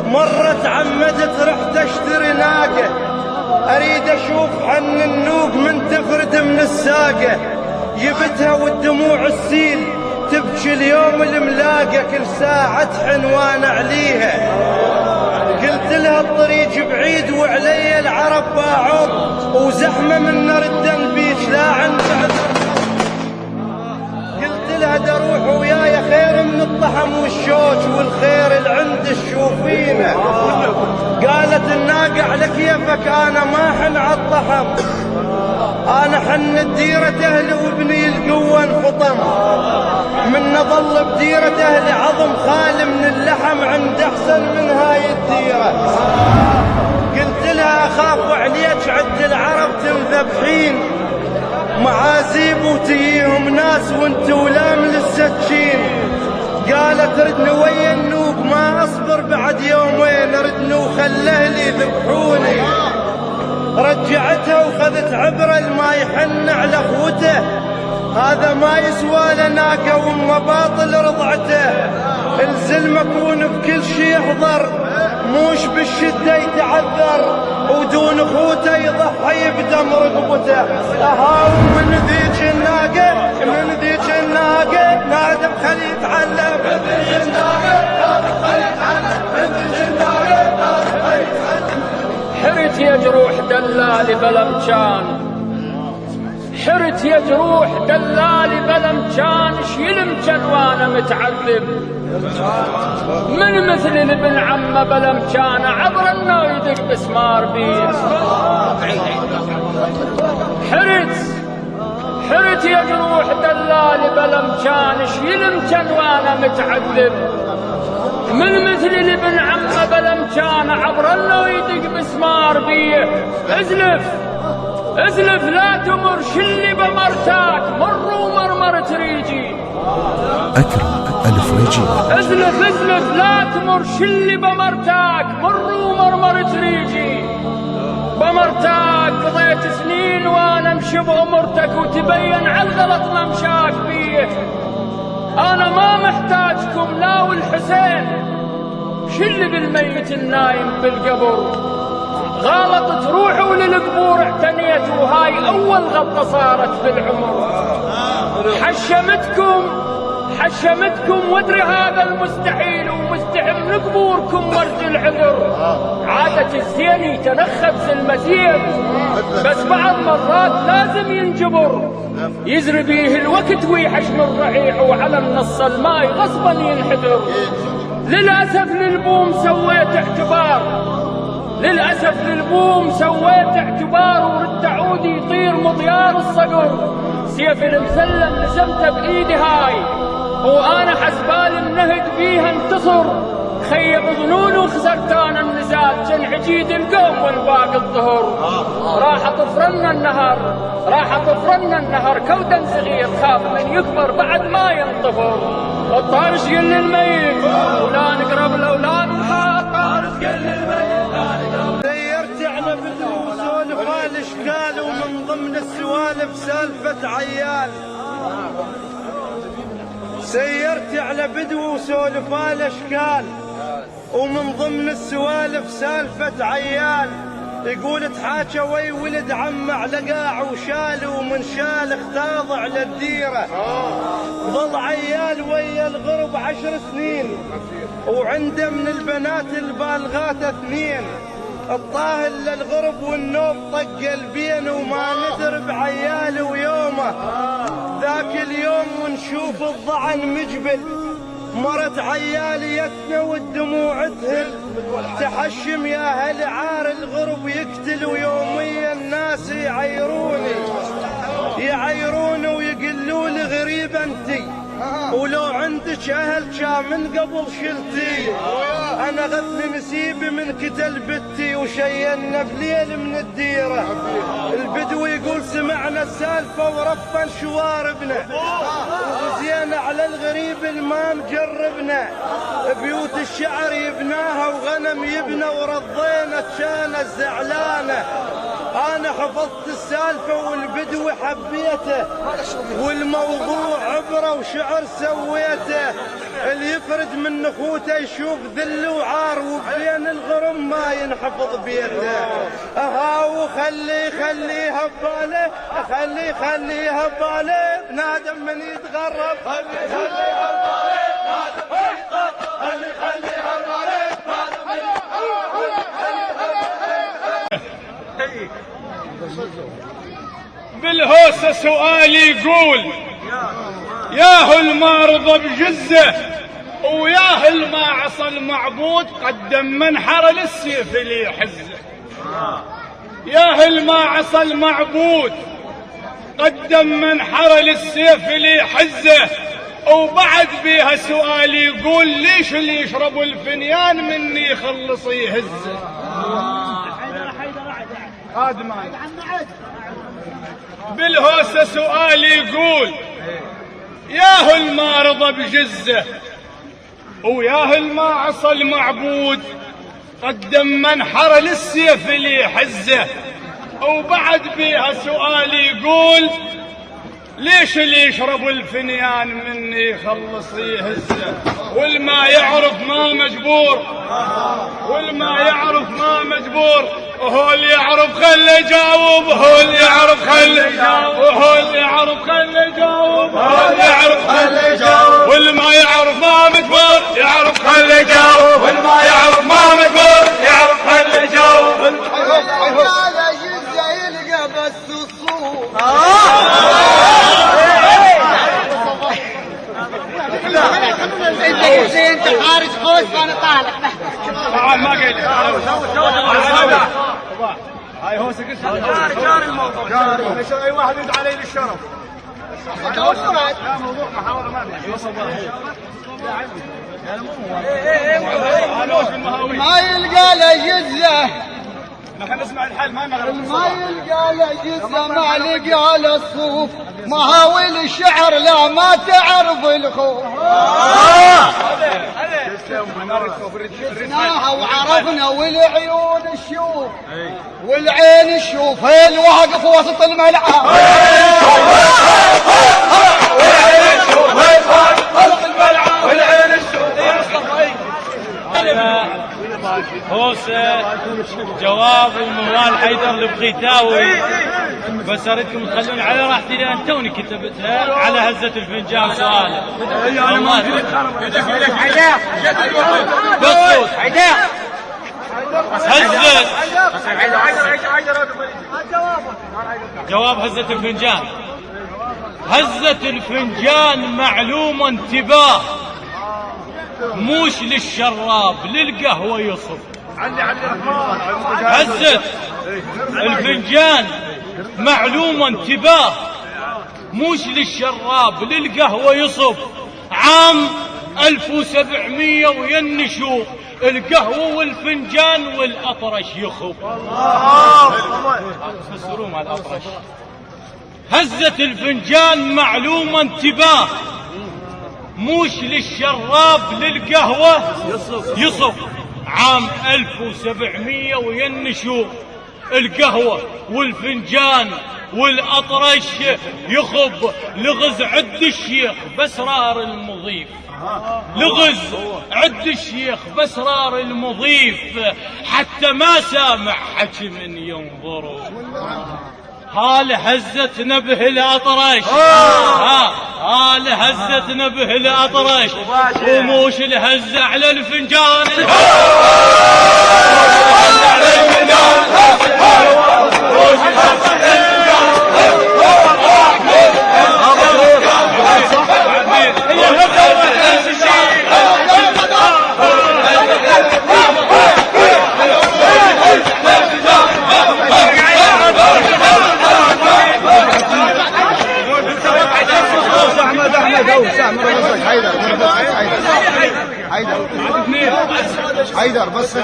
مرت عمدت رحت اشتري ناقة، اريد اشوف حن النوق من تفرد من الساقة، جبتها والدموع السيل تبكي اليوم الملاقة، كل ساعة تحن وانا عليها. قلت لها الطريق بعيد وعلي العرب باعون، وزحمة من نردن بيش لا عند قلت لها دروح وياي خير من الطحم والشوش، والخير اللي عند الشوفينه. قالت الناقة على كيفك انا ما حن عالطحم، انا حن الديرة اهلي وابني القوة انفطم، من نظل بديرة اهلي عظم خالي من اللحم، عند احسن من هاي الديرة. قلت لها اخاف عليك عد العرب تنذبحين، معازيب وتجيهم ناس وانت ولام للسكين. قالت ردني ويا النوق ما اصبر بعد يومين، ردني وخل اهلي يذبحوني. رجعتها وخذت عبرة الما يحن على اخوته، هذا ما يسوى لناقة وما باطل رضعته. الزلم اكون بكل شي يحضر، موش بالشدة يتعذر، ودون اخوته يضحي بدم رقبته. اهاوم من ذيك الناقة، من ذيك الناقة نادم خلي يتعلم، من ذيك الناقة نادم خلي يتعلم، من ذيك الناقة نادم خلي يتعلم. حرت يا جروح دلالي بلمجان، حرت يا جروح دلالي بلمجان، شيلمجن وانا متعذب. من مثل ابن عمه بلمجان عبر انه يدق بسمار بيه. حرت يا جروح دلالي بلمجان، شيلمجن وانا متعذب. من مثل ابن عمه بلمجان عبر انه يدق بسمار بيه. ازلف لا تمر شلي بمرتاك، مر ومرمر تريجي. أكرم الفريجي. ازلف لا تمر شلي بمرتاك، مر ومرمر تريجي. بمرتاك قضيت سنين وانا امشي بامرتك، وتبين عالغلط ممشاك بيه. انا ما محتاجكم لا والحسين، شل بالميت النايم بالقبر. غلط تروحوا للقبور اعتنيت، وهاي اول غلطة صارت في العمر. حشمتكم وادري هذا المستحيل، ومستحي من قبوركم ورد العذر. عادة الزين يتنخبز المزين، بس بعض مرات لازم ينجبر. يزري بيه الوقت ويحشم الرعيع، وعلى النص الماي غصبا ينحدر. للأسف للبوم سويت اعتبار، ورد عودي يطير مضيار الصقر. سيف المسلم لزمته بايدي هاي، وانا حسبال النهج بيها انتصر. خيب ظنون وخسرت انا النزال، جن عجيد القوم والباقي الظهر. راح طفرنا النهر كودا صغير، خاف من يكبر بعد ما ينطفر. الطارش قل للميت ولا نقرب الاولاد الحاق، الطارش قل للميت لا نقرب. سيرت على بدو وسولف الاشكال، ومن ضمن السوالف سالفة عيال. سيرت على بدو وسولف الاشكال، ومن ضمن السوالف سالفة عيال. يقول تحاكى وي ولد عم على قاع وشال، ومن شال اختاض على الديرة. ظل عيال ويا الغرب 10 سنين، وعنده من البنات البالغات 2. الطاهل للغرب والنوم طق البين، وما ندر بعياله ويومه. ذاك اليوم ونشوف الضعن مجبل، مرت عيالي يتنا والدموع تهل. تحشم يا هل عار الغرب يقتل، ويوميا الناس يعيروني ويقلوا لي غريب انتي، ولو عندك اهل كان من قبل شلتي. انا غثني نسيبي من كتل بتي، وشينا بليل من الديره. البدو يقول سمعنا السالفه ورفن شواربنا، وزينا على الغريب الما مجربنا. بيوت الشعر يبناها وغنم يبنى، ورضينا كان الزعلانه. انا حفظت السالفه والبدو حبيته، والموضوع عبره وشعر سويته. اللي من اخوته يشوف ذل وعار وبين الغرم ما ينحفظ بيته. اها وخليها بباله خليها بباله نادم من يتغرب خليها بباله نادم من يتغرب خليها بباله نادم من بالهوسة سؤال يقول ياهو المارض بجزه وياهو ما عصى المعبود قدم منحر للسيف اللي يحزه. ياهو ما عصى المعبود قدم منحر للسيف اللي يحزه. وبعد بيها سؤال يقول ليش اللي يشرب الفنيان مني يخلص يهزه. بالهوسة سؤال يقول ياهو المارض بجزه وياهو ما عصى المعبود قدم منحر للسيف اللي يحزه. وبعد بيها سؤال يقول ليش اللي يشرب الفنيان مني يخلص يهزه. والما يعرف ما مجبور والما يعرف ما مجبور. وهو اللي يعرف خلي يجاوب هو اللي يعرف خلي يجاوب وهو اللي يعرف خلي يجاوب هو اللي يعرف خلي يجاوب. والما يعرف ما مجبور يعرف خلي يجاوب والما يعرف ما مجبور يعرف خلي يجاوب. هذا جزء يلقى بس الصوت. انت خارج خوش وانا طالع. تعال ما قايل هاي هوسه قصه جاري الموضوع جاري اي واحد يدعي علي للشرف. لا موضوع محاوله ما ما يلقى له جزه نحن نسمع الحل ما يلقى له جزه ما لقى له الصوف. مهاول الشعر لا ما تعرف الخوف. شفناها وعرفنا والعيون الشوف والعين الشوف. هيل واقف وسط الملعب والعين الشوف وسط الملعب والعين الشوف. هوسة جواب الموال حيدر البغيتاوي. بس اردكم تخلون على راحتي لان توني كتبتها على هزة الفنجان سؤال. بالصوت هزة جواب هزة الفنجان. هزة الفنجان معلومة انتباه موش للشراب للقهوة يصب. هزة الفنجان معلومة انتباه موش للشراب للقهوة يصب. عام 1700 وينشو القهوة والفنجان والأطرش يخب. فسروا مع الأطرش. هزة الفنجان معلومة انتباه موش للشراب للقهوة يصب. عام 1700 وينشو القهوة والفنجان والأطرش يخب. لغز عد الشيخ بأسرار المضيف. لغز عد الشيخ بأسرار المضيف حتى ما سامع حكي من ينظروا. هال هزة نبه الأطرش هال هزة نبه الأطرش وموش الهزة على الفنجان. حيدر بس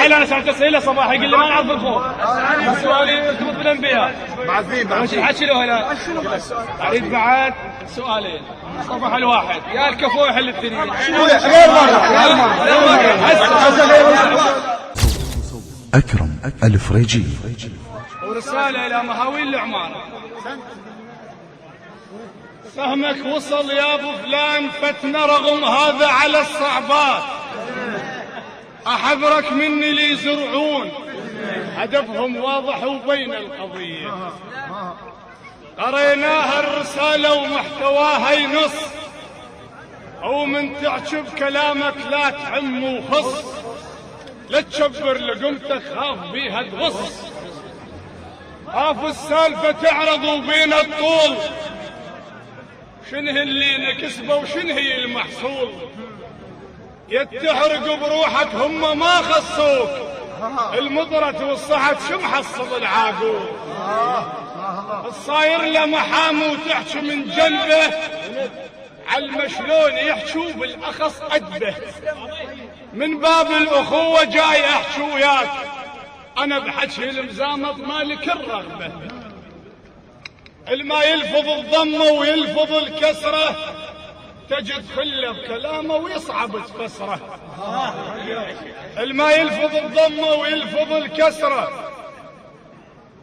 انا سالت اسئله صباحي يقول لي ما نعرف الخوف. سؤالي ارتبط بالانبياء مش حشلوا هنا. اريد بعد سؤالين صباح الواحد يا الكفو يحل الاثنين. غير مرة أكرم الفريجي. ورساله الى مهاويل العماره. سهمك وصل يا ابو فلان فتنا رغم هذا على الصعبات. احذرك من اللي يزرعون هدفهم واضح وبين القضية. قريناها الرسالة ومحتواها ينص، ومن تعجب كلامك لا تعم وخص، لا تشبر لقمتك خاف بيها تغص. خاف السالفة تعرض وبين الطول، شنه اللي نكسبه وشنه هي المحصول. يتحرق بروحك هم ما خصوك، المضرة والصحة شو محصل العاقول. الصاير له محام وتحكي من جنبه، عالمشلون يحشو بالاخص ادبه. من باب الاخوة جاي احكي وياك، انا بحكي المزامط مالك الرغبة. الما يلفظ الضمة ويلفظ الكسرة، تجد خله بكلامه ويصعب تفسره. الما يلفظ الضمة ويلفظ الكسرة،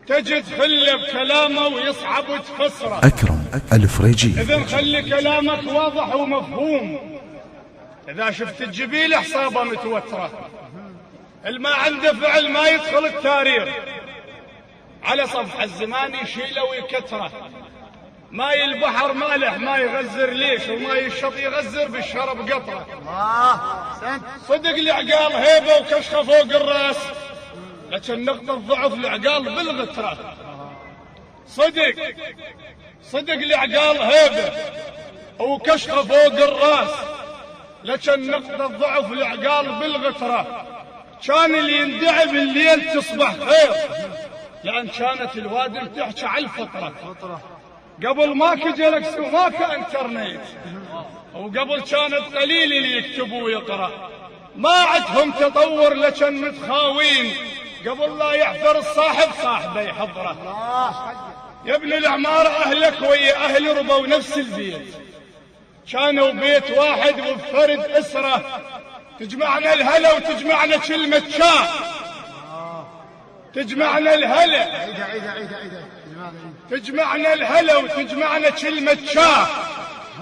تجد خله بكلامه ويصعب تفسره. أكرم الفريجي. إذن خلي كلامك واضح ومفهوم. إذا شفت الجبيل حصابه متوترة، الما عنده فعل ما يدخل التاريخ، على صفح الزمان يشيله ويكتره. ماي البحر مالح ما يغزر ليش، وماي الشط يغزر بالشرب قطره. صدق العقال هيبه وكشخه فوق الراس، لكن نقطة ضعف العقال بالغترة. صدق العقال هيبه وكشخه فوق الراس، لكن نقطة ضعف العقال بالغترة. كان اللي يندعي بالليل تصبح خير، لأن كانت الوادم تحكي على الفطرة. قبل ما كجلكس وما كانترنت، وقبل كانت قليل اللي يكتب ويقرأ. ما عندهم تطور لكن متخاوين، قبل لا يحضر الصاحب صاحبه يحضره. يا ابن العمارة أهلك ويا أهل ربوا نفس البيت، كانوا بيت واحد وبفرد أسرة. تجمعنا الهلا وتجمعنا كلمة شاه، تجمعنا الهلا تجمعنا الهلا وتجمعنا كلمة شاه.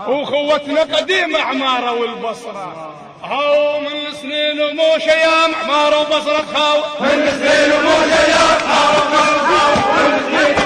وخوتنا قديمة عمارة والبصرة، هاو من سنين وموش ايام عمارة وبصرة خاو، من سنين وموش ايام عمارة وبصرة خاو.